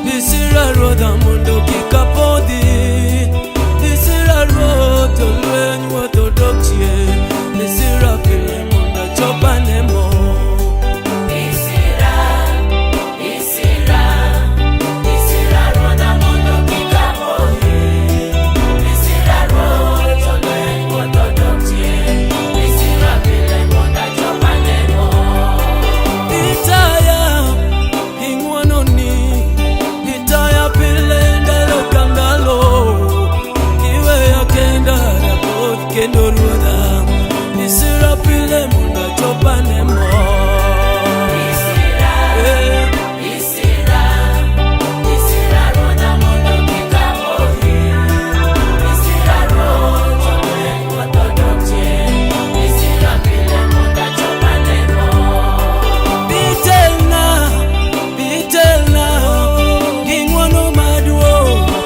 Bisira roda mundo kikapodi. Bisira roda lenyu orthodoxie. Bisira pile munda chopanemo. Bisira roda mundo kikapodi. Bisira roda lenyu orthodoxie. Bisira pile munda chopanemo. Itaya ingwanoni. Itaya pile ndalo kangalo. Iwe ya kenda na both kendo roda. Bisira pile munda chopanemo. Bisira roda mundo kikapodi. Bisira roda lenyu orthodoxie. Bisira pile munda chopanemo. Bitelna, gingwano maduo,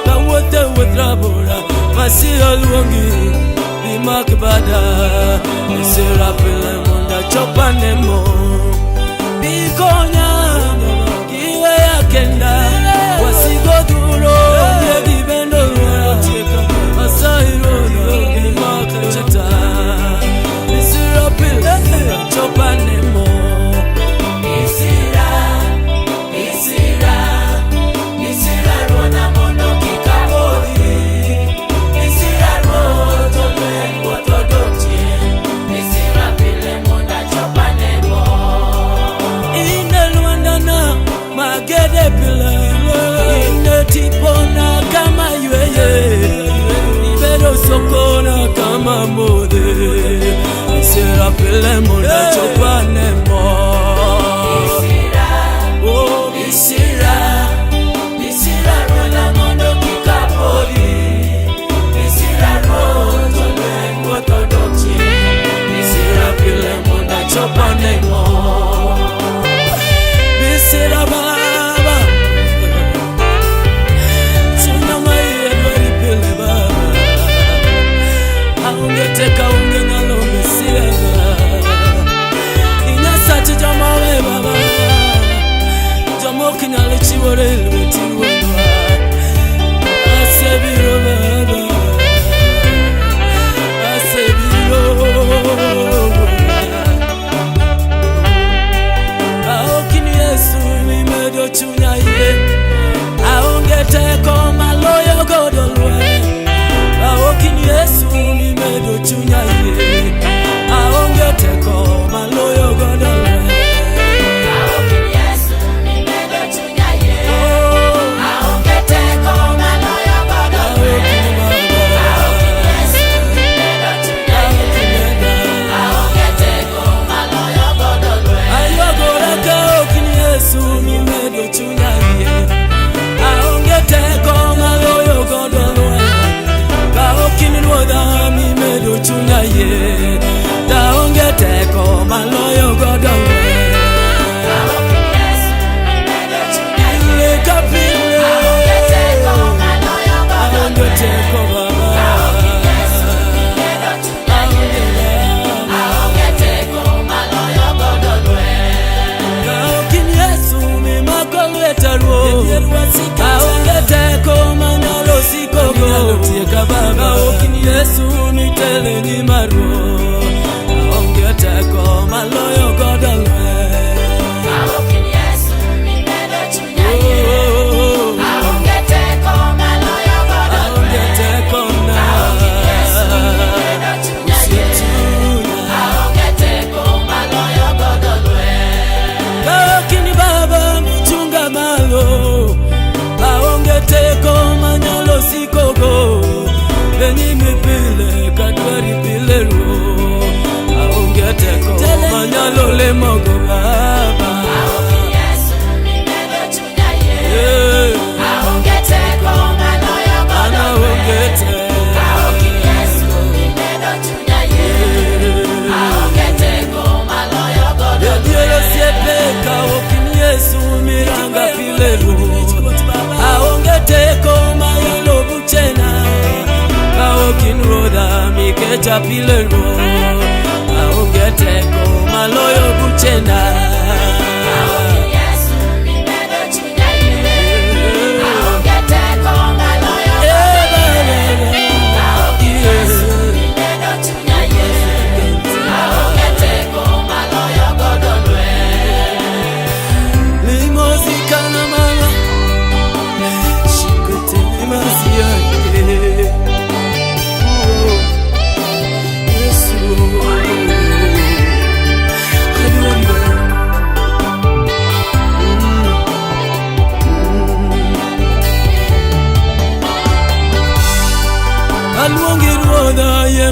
kawote wetrabora, masira luongi, bimakbada, bisira pile munda chopanemo. Bikonya, kiwe ya kenda, wasigo duro, yebi bendo ruwa, masahiro bimakachata, bisira pile munda chopanemo. Bisira roda mundo kikapodi. Bisira roda lenyu orthodoxie. Bisira pile munda chopanemo. Ine luandana magede pile. Ine tipona kama yweye. Ibedo sokona kama mode. Bisira pile munda chopanemo. Oh, bisira. Bisira roda mundo kikapodi. Bisira roda lenyu orthodoxie. Bisira pile munda chopanemo. Bisira baba. Tsunama yedwari pile baba. Aungeteka ungenalo bisira baba. kawokin Yesu miranga pilero aonge teko mayalo buchena kawokin Roda mikecha pilero aonge teko maloyo buchena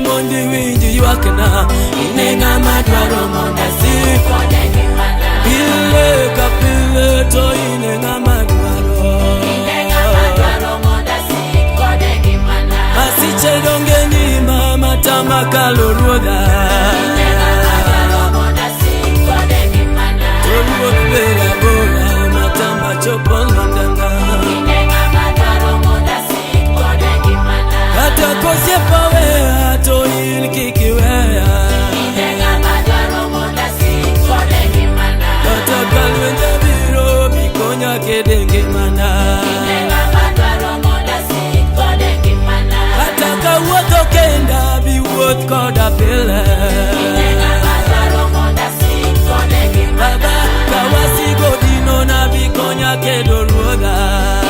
Mondi winji yuakna inenga madwaro monda siko pile kapile to inenga madwaro monda siko dengi mana asiche donge ni mama tamakalo Ruodha inenga madwaro monda siko dengi mana Ruodha bera bora matama chopo Londana inenga madwaro monda siko dengi mana kata kosye pawe to in kikiweya inenga madwaro monda siko dengi mana kata kalwenje biro bikonya kedenge mana inenga madwaro monda siko dengi mana kata kawuotho kenda biwuoth koda pile inenga madwaro monda siko dengi mana kawasigo dino na bikonya kedo Ruodha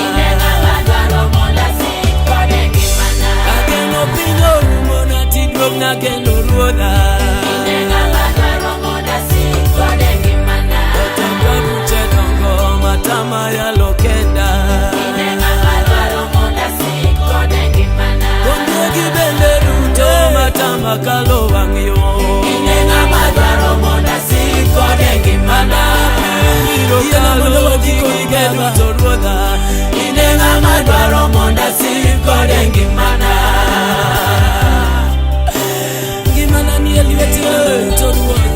inenga madwaro monda siko dengi mana ageno pinyo rumo na tidruok na kendo Ruodha inenga madwaro monda siko dengi mana kata kabuche dongo matama yalo kenda inenga madwaro monda siko dengi mana kondegi bende duto matama kalo wang'yo inenga madwaro monda siko dengi mana Ruodha inenga madwaro monda siko dengi mana ngimana ni elweti to Ruodha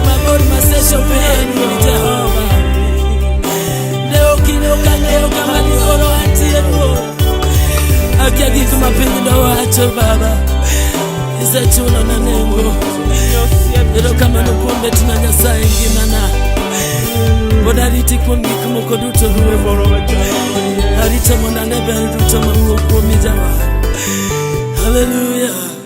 mabor masesho penu Jehova leo kino kaneo kama ni oro atie akia gik mapiny dowacho Baba isechulo na nengo ero kamano kuom betina Nyasaye ngimana pod ariti kuom gik moko duto arita mondo ane ber duto mawuok kuomi Jawar. Hallelujah.